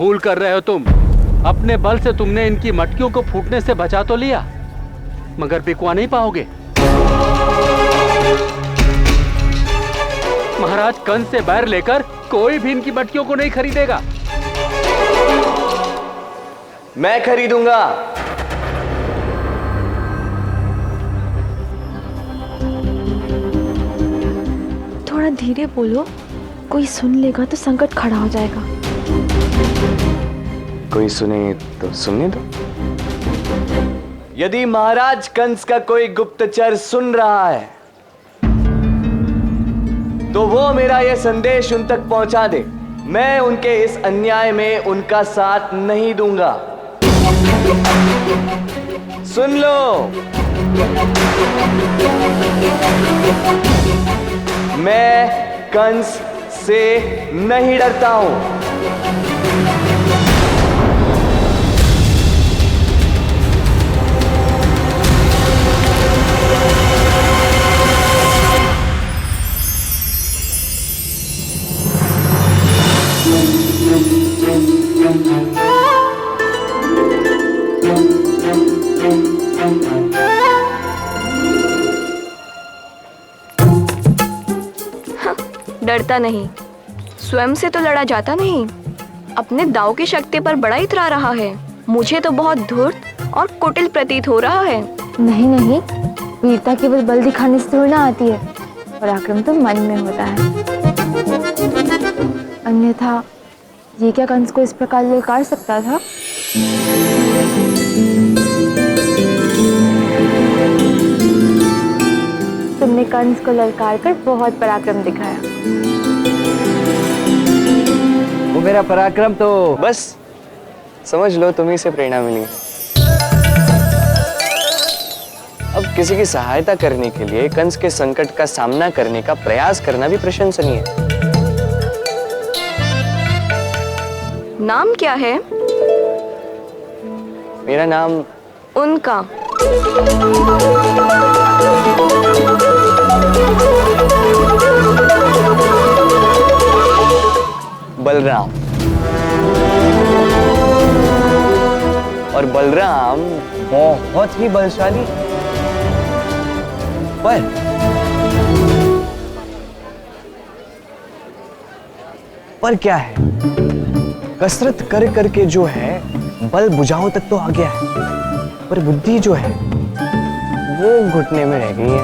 भूल कर रहे हो तुम। अपने बल से तुमने इनकी मटकियों को फूटने से बचा तो लिया, मगर बिकवा नहीं पाओगे। महाराज कंस से बैर लेकर कोई भी इनकी मटकियों को नहीं खरीदेगा। मैं खरीदूंगा। थोड़ा धीरे बोलो, कोई सुन लेगा तो संकट खड़ा हो जाएगा। कोई सुने तो सुनने दो। यदि महाराज कंस का कोई गुप्तचर सुन रहा है तो वो मेरा यह संदेश उन तक पहुंचा दे। मैं उनके इस अन्याय में उनका साथ नहीं दूंगा। सुन लो, मैं कंस से नहीं डरता हूं। डरता नहीं, स्वयं से तो लड़ा जाता नहीं। अपने दाव की शक्ति पर बड़ा इतरा रहा है। मुझे तो बहुत धूर्त और कुटिल प्रतीत हो रहा है। नहीं नहीं, वीरता केवल बल दिखाने से थोड़ी ना आती है, पराक्रम तो मन में होता है। अन्यथा ये क्या कंस को इस प्रकार ललकार सकता था? तुमने कंस को ललकार कर बहुत पराक्रम दिखाया। वो मेरा पराक्रम तो बस समझ लो तुम्ही से प्रेरणा मिली। अब किसी की सहायता करने के लिए कंस के संकट का सामना करने का प्रयास करना भी प्रशंसनीय है। नाम क्या है? मेरा नाम उनका। बलराम। और बलराम बहुत ही बलशाली, पर क्या है, कसरत कर करके जो है बल बुझाओ तक तो आ गया है, पर बुद्धि जो है वो घुटने में रह गई है।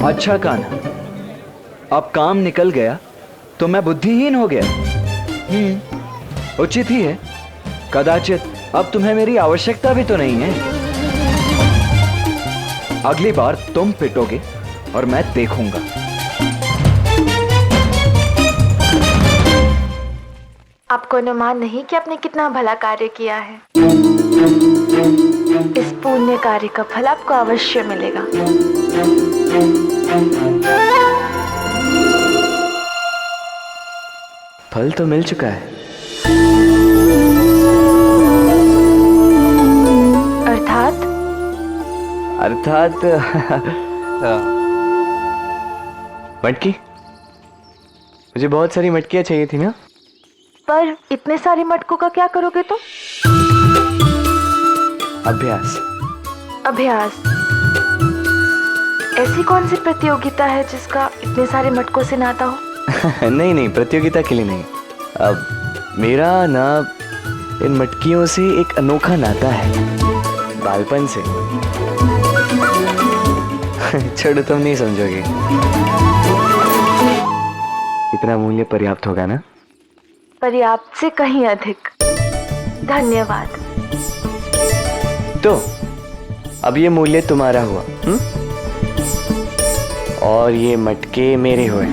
अच्छा कान्हा, अब काम निकल गया तो मैं बुद्धिहीन हो गया। उचित ही है। कदाचित अब तुम्हें मेरी आवश्यकता भी तो नहीं है। अगली बार तुम पिटोगे और मैं देखूंगा। आपको अनुमान नहीं कि आपने कितना भला कार्य किया है। इस पुण्य कार्य का फल आपको अवश्य मिलेगा। फल तो मिल चुका है। अर्थात मटकी। मुझे बहुत सारी मटकियां चाहिए थी ना। पर इतने सारी मटकों का क्या करोगे तुम? अभ्यास। अभ्यास? ऐसी कौन सी प्रतियोगिता है जिसका इतने सारे मटकों से नाता हो? नहीं नहीं, प्रतियोगिता के लिए नहीं। अब मेरा ना इन मटकियों से एक अनोखा नाता है, बालपन से। छोड़ो, तुम नहीं समझोगे। इतना मूल्य पर्याप्त होगा ना? पर्याप्त से कहीं अधिक। धन्यवाद। तो अब ये मूल्य तुम्हारा हुआ, और ये मटके मेरे हुए।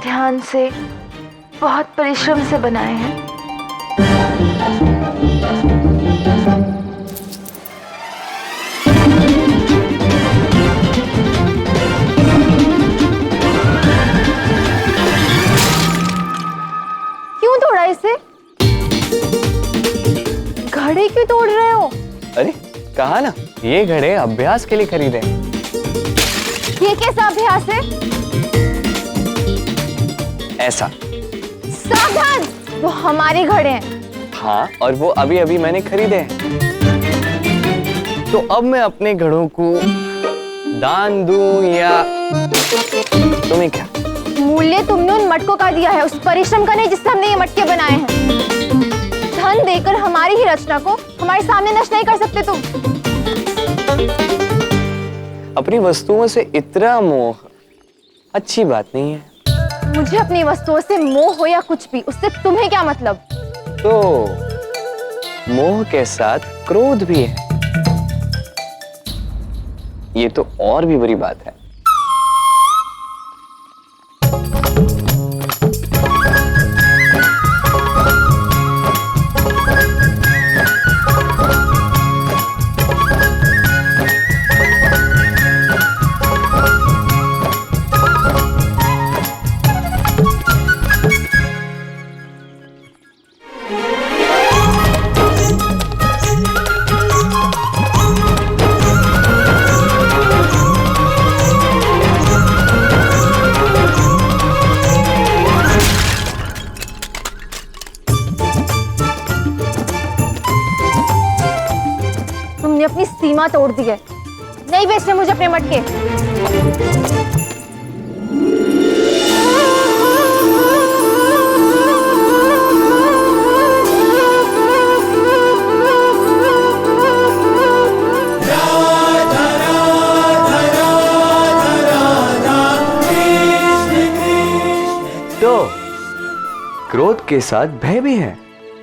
ध्यान से, बहुत परिश्रम से बनाए हैं। से? घड़े क्यों तोड़ रहे हो? अरे कहा ना, ये घड़े अभ्यास के लिए खरीदे हैं। ये कैसा अभ्यास है? ऐसा। सावधान, वो हमारे घड़े हैं। हाँ, और वो अभी अभी मैंने खरीदे हैं। तो अब मैं अपने घड़ों को दान दूं या तुम्हें क्या? मूल्य तुमने उन मटकों का दिया है, उस परिश्रम का नहीं जिससे हमने ये मटके बनाए हैं। धन देकर हमारी ही रचना को हमारे सामने नष्ट नहीं कर सकते तुम। अपनी वस्तुओं से इतना मोह अच्छी बात नहीं है। मुझे अपनी वस्तुओं से मोह हो या कुछ भी, उससे तुम्हें क्या मतलब? तो मोह के साथ क्रोध भी है। ये तो और भी बुरी बात है। तुमने अपनी सीमा तोड़ दी है। नहीं बेचने मुझे अपने मटके। तो क्रोध के साथ भय भी है,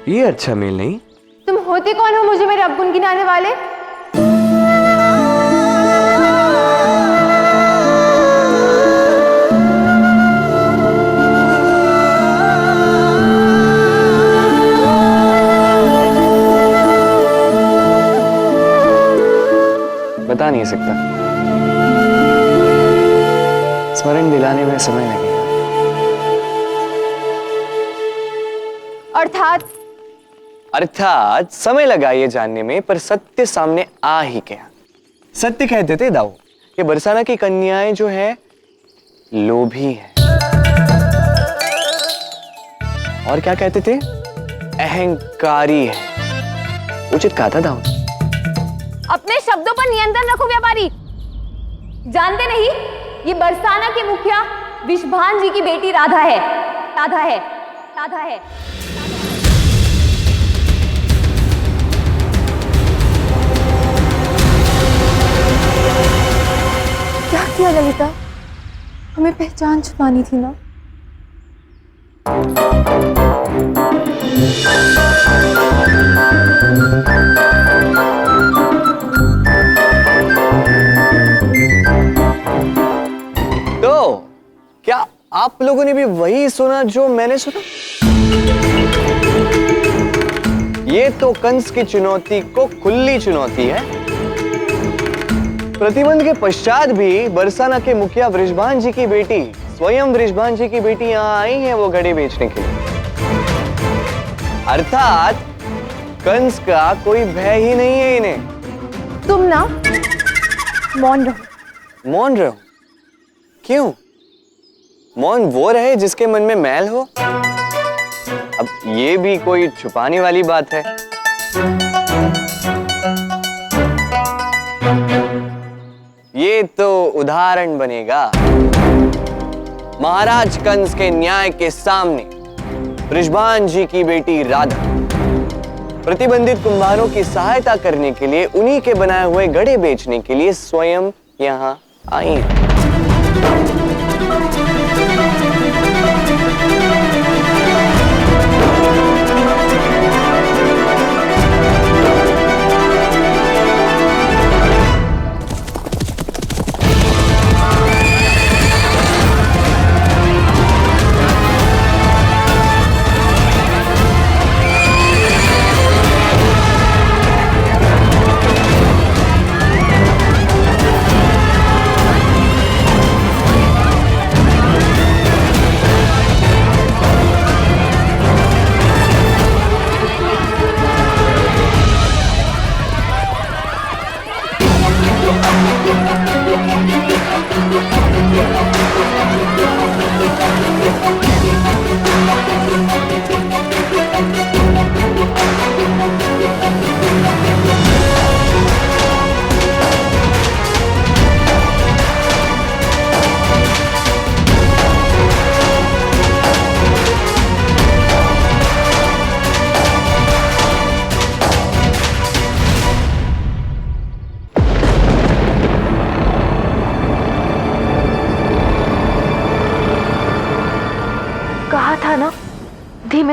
ये अच्छा मेल नहीं। तुम होते कौन हो मुझे मेरे अवगुण गिनाने वाले? बता नहीं सकता, स्मरण दिलाने में समय लगेगा। अर्थात समय लगा ये जानने में, पर सत्य सामने आ ही गया। सत्य कहते थे दाऊ कि बरसाना की कन्याएं जो है लोभी है, और क्या कहते थे, अहंकारी है। उचित कहा था दाऊ। अपने शब्दों पर नियंत्रण रखो व्यापारी। जानते नहीं, ये बरसाना के मुखिया विषभान जी की बेटी राधा है। राधा है, राधा है। क्या किया ललिता? हमें पहचान छुपानी थी ना। तो क्या आप लोगों ने भी वही सुना जो मैंने सुना? ये तो कंस की चुनौती को खुली चुनौती है। प्रतिबंध के पश्चात भी बरसाना के मुखिया वृषभान जी की बेटी, स्वयं वृषभान जी की बेटी यहाँ आई है वो घड़े बेचने के लिए। अर्थात कंस का कोई भय ही नहीं है इन्हें। तुम ना मौन रहो। मौन रहो? क्यों? मौन वो रहे जिसके मन में मैल हो। अब ये भी कोई छुपाने वाली बात है? ये तो उदाहरण बनेगा महाराज कंस के न्याय के सामने वृषभान जी की बेटी राधा प्रतिबंधित कुंभारों की सहायता करने के लिए, उन्हीं के बनाए हुए घड़े बेचने के लिए स्वयं यहां आई हैं।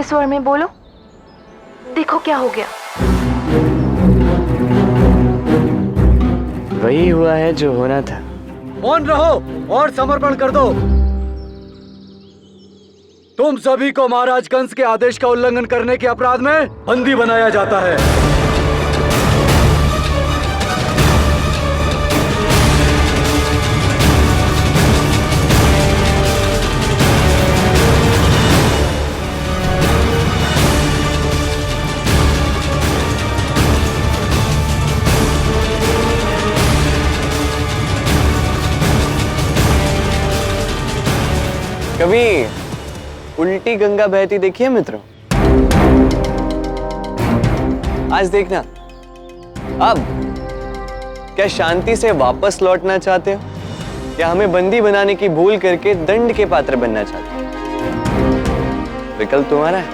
धीमे स्वर में बोलो। देखो क्या हो गया। वही हुआ है जो होना था। मौन रहो और समर्पण कर दो। तुम सभी को महाराज कंस के आदेश का उल्लंघन करने के अपराध में बंदी बनाया जाता है। कभी उल्टी गंगा बहती देखी है मित्रों? आज देखना, अब क्या शांति से वापस लौटना चाहते हो, या हमें बंदी बनाने की भूल करके दंड के पात्र बनना चाहते हो? विकल्प तुम्हारा है।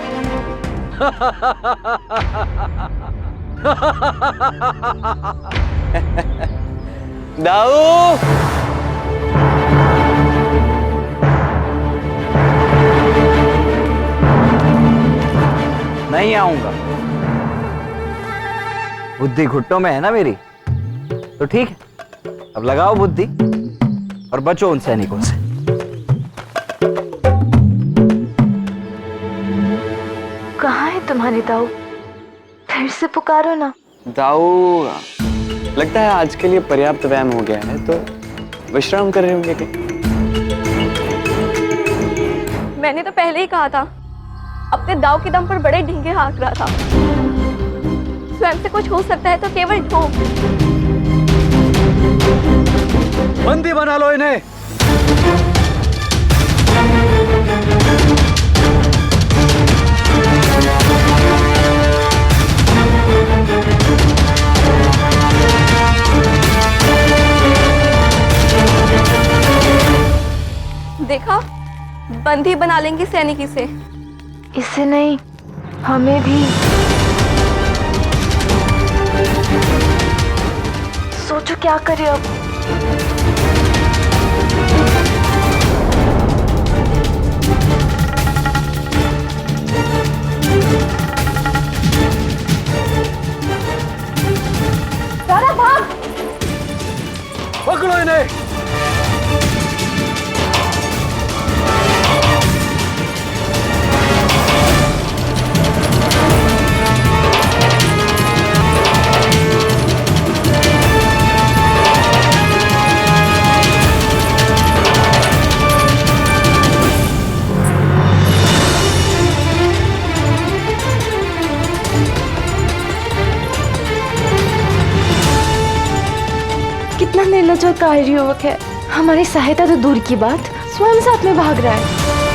दाऊ, नहीं आऊंगा। बुद्धि घुट्टों में है ना मेरी, तो ठीक है, अब लगाओ बुद्धि और बचो उन सैनिकों से। कहाँ है तुम्हारे दाऊ? फिर से पुकारो ना। दाऊ, लगता है आज के लिए पर्याप्त व्यायाम हो गया है, तो विश्राम कर रहे होंगे क्या? मैंने तो पहले ही कहा था, अपने दाव के दम पर बड़े ढींगे हाँक रहा था। स्वयं से कुछ हो सकता है तो केवल ठोक। बंदी बना लो इन्हें। देखा, बंदी बना लेंगे सैनिक इसे। इसे नहीं, हमें भी। सोचो क्या करे अब। सारा भाग। पकड़ो इन्हें। कितना निर्लज और कायर युवक है। हमारी सहायता तो दूर की बात, स्वयं साथ में भाग रहा है।